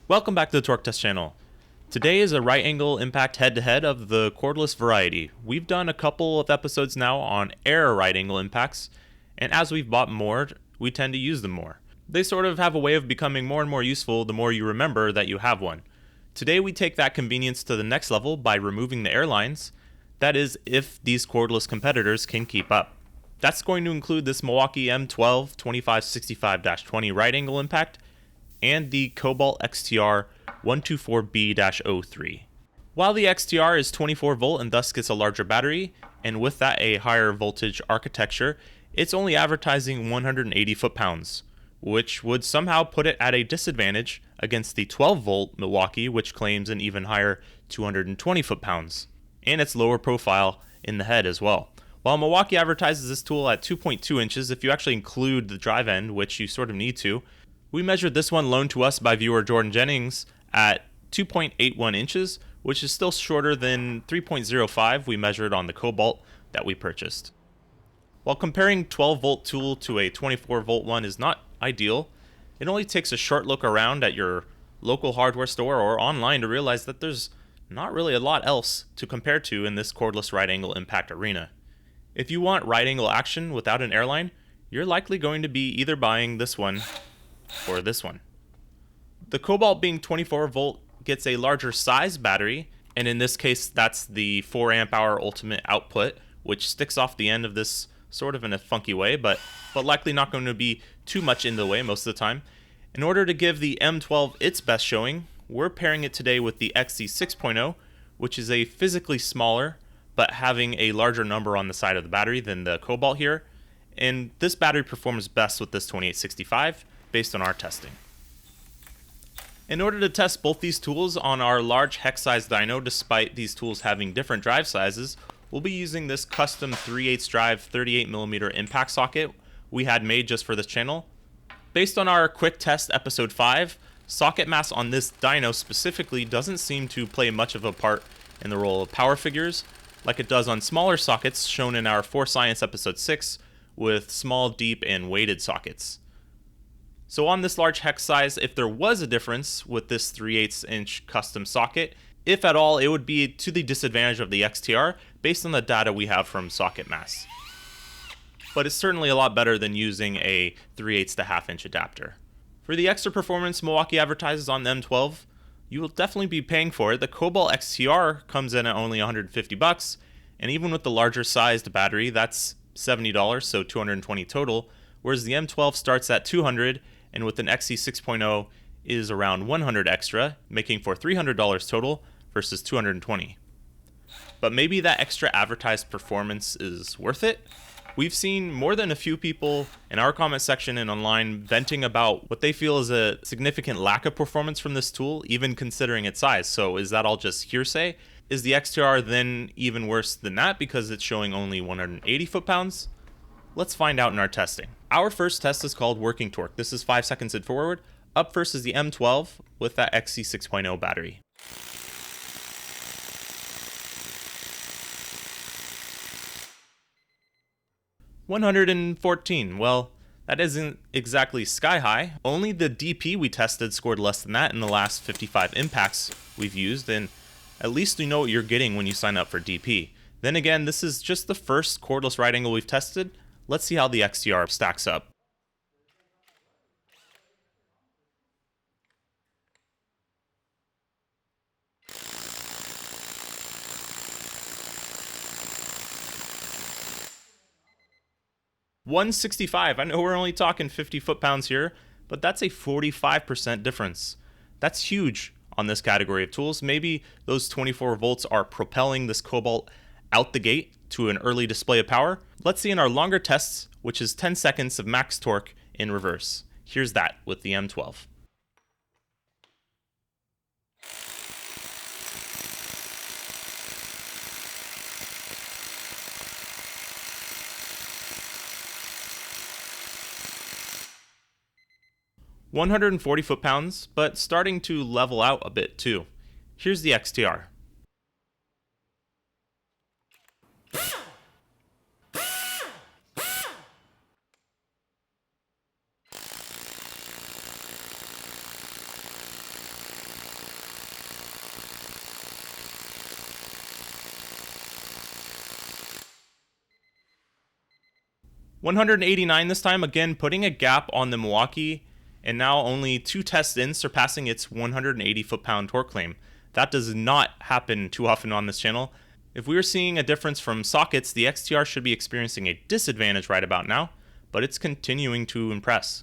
Welcome back to the Torque Test channel. Today is a right angle impact head-to-head of the cordless variety. We've done a couple of episodes now on air right angle impacts, and as we've bought more, we tend to use them more. They sort of have a way of becoming more and more useful the more you remember that you have one. Today we take that convenience to the next level by removing the airlines, that is, if these cordless competitors can keep up. That's going to include this Milwaukee M12 2565-20 right angle impact and the Cobalt XTR 124B-03. While the XTR is 24 volt and thus gets a larger battery, and with that a higher voltage architecture, it's only advertising 180 foot-pounds, which would somehow put it at a disadvantage against the 12 volt Milwaukee, which claims an even higher 220 foot-pounds, and its lower profile in the head as well. While Milwaukee advertises this tool at 2.2 inches, if you actually include the drive end, which you sort of need to, we measured this one loaned to us by viewer Jordan Jennings at 2.81 inches, which is still shorter than 3.05 we measured on the Cobalt that we purchased. While comparing 12 volt tool to a 24 volt one is not ideal, it only takes a short look around at your local hardware store or online to realize that there's not really a lot else to compare to in this cordless right angle impact arena. If you want right angle action without an airline, you're likely going to be either buying this one or this one. The Cobalt, being 24 volt, gets a larger size battery, and in this case that's the 4 amp hour ultimate output, which sticks off the end of this sort of in a funky way, but likely not going to be too much in the way most of the time. In order to give the M12 its best showing, we're pairing it today with the XC 6.0, which is a physically smaller but having a larger number on the side of the battery than the Cobalt here, and this battery performs best with this 2865 based on our testing. In order to test both these tools on our large hex size dyno, despite these tools having different drive sizes, we'll be using this custom 3/8 drive 38mm impact socket we had made just for this channel. Based on our quick test episode 5, socket mass on this dyno specifically doesn't seem to play much of a part in the role of power figures, like it does on smaller sockets shown in our For Science episode 6 with small, deep, and weighted sockets. So on this large hex size, if there was a difference with this 3/8 inch custom socket, if at all, it would be to the disadvantage of the XTR based on the data we have from socket mass. But it's certainly a lot better than using a 3/8 to half inch adapter. For the extra performance Milwaukee advertises on the M12, you will definitely be paying for it. The Cobalt XTR comes in at only $150, and even with the larger sized battery, that's $70, so $220 total, whereas the M12 starts at $200, and with an XC 6.0 is around $100 extra, making for $300 total versus $220. But maybe that extra advertised performance is worth it? We've seen more than a few people in our comment section and online venting about what they feel is a significant lack of performance from this tool, even considering its size. So is that all just hearsay? Is the XTR then even worse than that because it's showing only 180 foot-pounds? Let's find out in our testing. Our first test is called working torque. This is 5 seconds and forward. Up first is the M12 with that XC 6.0 battery. $114. Well, that isn't exactly sky high. Only the DP we tested scored less than that in the last 55 impacts we've used, and at least you know what you're getting when you sign up for DP. Then again, this is just the first cordless right angle we've tested. Let's see how the XTR stacks up. $165. I know we're only talking 50 foot-pounds here, but that's a 45% difference. That's huge on this category of tools. Maybe those 24 volts are propelling this Cobalt out the gate to an early display of power. Let's see in our longer tests, which is 10 seconds of max torque in reverse. Here's that with the M12. $140 foot-pounds, but starting to level out a bit too. Here's the XTR. 189 this time, again putting a gap on the Milwaukee, and now only 2 tests in, surpassing its 180 foot-pound torque claim. That does not happen too often on this channel. If we were seeing a difference from sockets, the XTR should be experiencing a disadvantage right about now, but it's continuing to impress.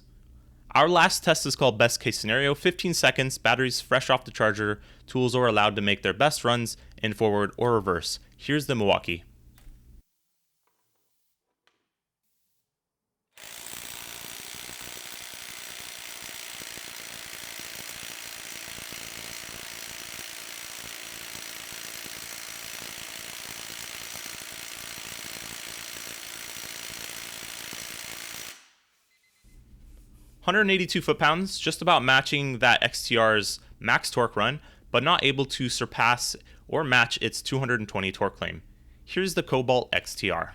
Our last test is called best case scenario. 15 seconds, batteries fresh off the charger, tools are allowed to make their best runs in forward or reverse. Here's the Milwaukee. (182 foot-pounds), just about matching that XTR's max torque run, but not able to surpass or match its 220 torque claim. Here's the Cobalt XTR.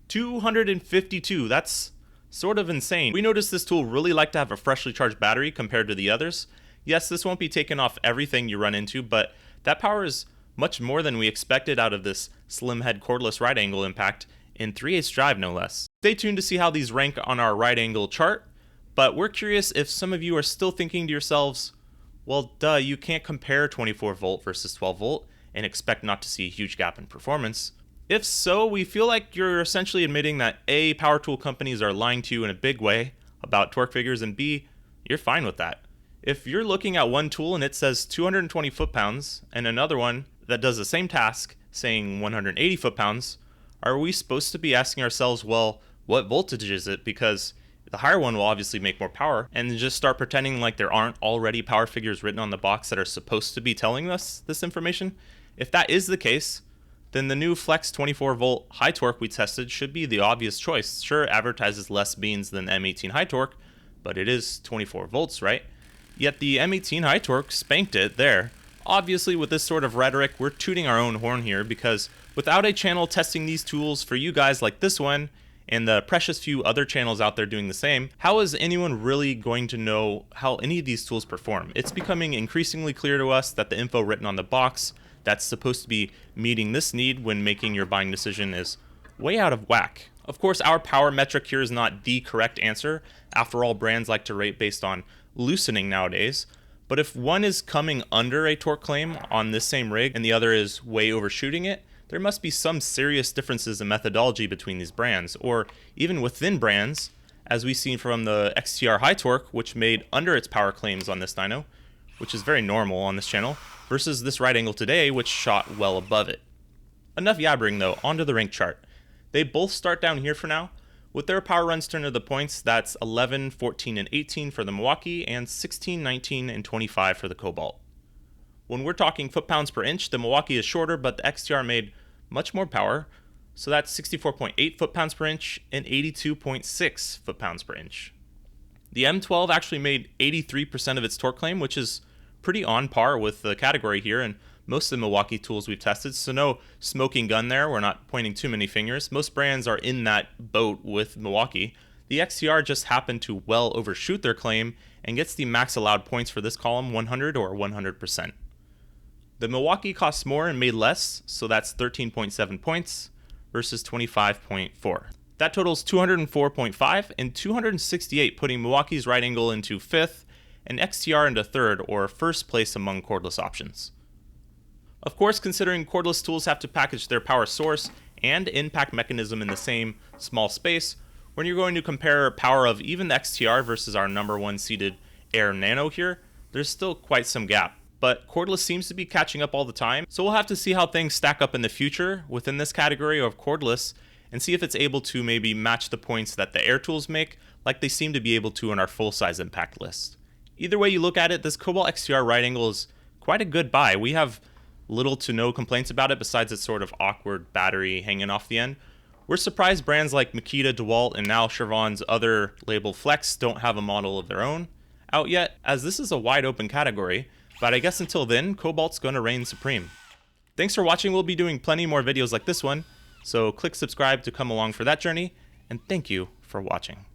$252, that's sort of insane. We noticed this tool really liked to have a freshly charged battery compared to the others. Yes, this won't be taking off everything you run into, but that power is much more than we expected out of this slim head cordless right angle impact in 3/8 drive no less. Stay tuned to see how these rank on our right angle chart, but we're curious if some of you are still thinking to yourselves, well duh, you can't compare 24 volt versus 12 volt and expect not to see a huge gap in performance. If so, we feel like you're essentially admitting that A, power tool companies are lying to you in a big way about torque figures, and B, you're fine with that. If you're looking at one tool and it says 220 foot-pounds and another one that does the same task saying 180 foot-pounds, are we supposed to be asking ourselves, well, what voltage is it? Because the higher one will obviously make more power, and just start pretending like there aren't already power figures written on the box that are supposed to be telling us this information? If that is the case, then the new Flex 24 volt high torque we tested should be the obvious choice. Sure, it advertises less beans than the M18 high torque, but it is 24 volts, right? Yet the M18 high torque spanked it there. Obviously, with this sort of rhetoric, we're tooting our own horn here, because without a channel testing these tools for you guys like this one, and the precious few other channels out there doing the same, how is anyone really going to know how any of these tools perform? It's becoming increasingly clear to us that the info written on the box that's supposed to be meeting this need when making your buying decision is way out of whack. Of course, our power metric here is not the correct answer. After all, brands like to rate based on loosening nowadays. But if one is coming under a torque claim on this same rig and the other is way overshooting it, there must be some serious differences in methodology between these brands, or even within brands, as we've seen from the XTR high torque, which made under its power claims on this dyno, which is very normal on this channel, versus this right angle today, which shot well above it. Enough yabbering though, onto the rank chart. They both start down here for now. With their power runs turned to the points, that's 11, 14, and 18 for the Milwaukee, and 16, 19, and 25 for the Cobalt. When we're talking foot-pounds per inch, the Milwaukee is shorter, but the XTR made much more power, so that's 64.8 foot-pounds per inch and 82.6 foot-pounds per inch. The M12 actually made 83% of its torque claim, which is pretty on par with the category here and most of the Milwaukee tools we've tested, so no smoking gun there. We're not pointing too many fingers. Most brands are in that boat with Milwaukee. The XTR just happened to well overshoot their claim and gets the max allowed points for this column 100 or 100%. The Milwaukee costs more and made less, so that's 13.7 points versus 25.4. That totals 204.5 and 268, putting Milwaukee's right angle into 5th and XTR into 3rd, or 1st place among cordless options. Of course, considering cordless tools have to package their power source and impact mechanism in the same small space, when you're going to compare power of even the XTR versus our number 1 seeded Air Nano here, there's still quite some gap. But cordless seems to be catching up all the time, so we'll have to see how things stack up in the future within this category of cordless, and see if it's able to maybe match the points that the Air tools make, like they seem to be able to in our full-size impact list. Either way you look at it, this Cobalt XTR right angle is quite a good buy. We have little to no complaints about it besides its sort of awkward battery hanging off the end. We're surprised brands like Makita, DeWalt, and now Chevron's other label Flex don't have a model of their own out yet, as this is a wide open category, but I guess until then, Cobalt's going to reign supreme. Thanks for watching. We'll be doing plenty more videos like this one, so click subscribe to come along for that journey, and thank you for watching.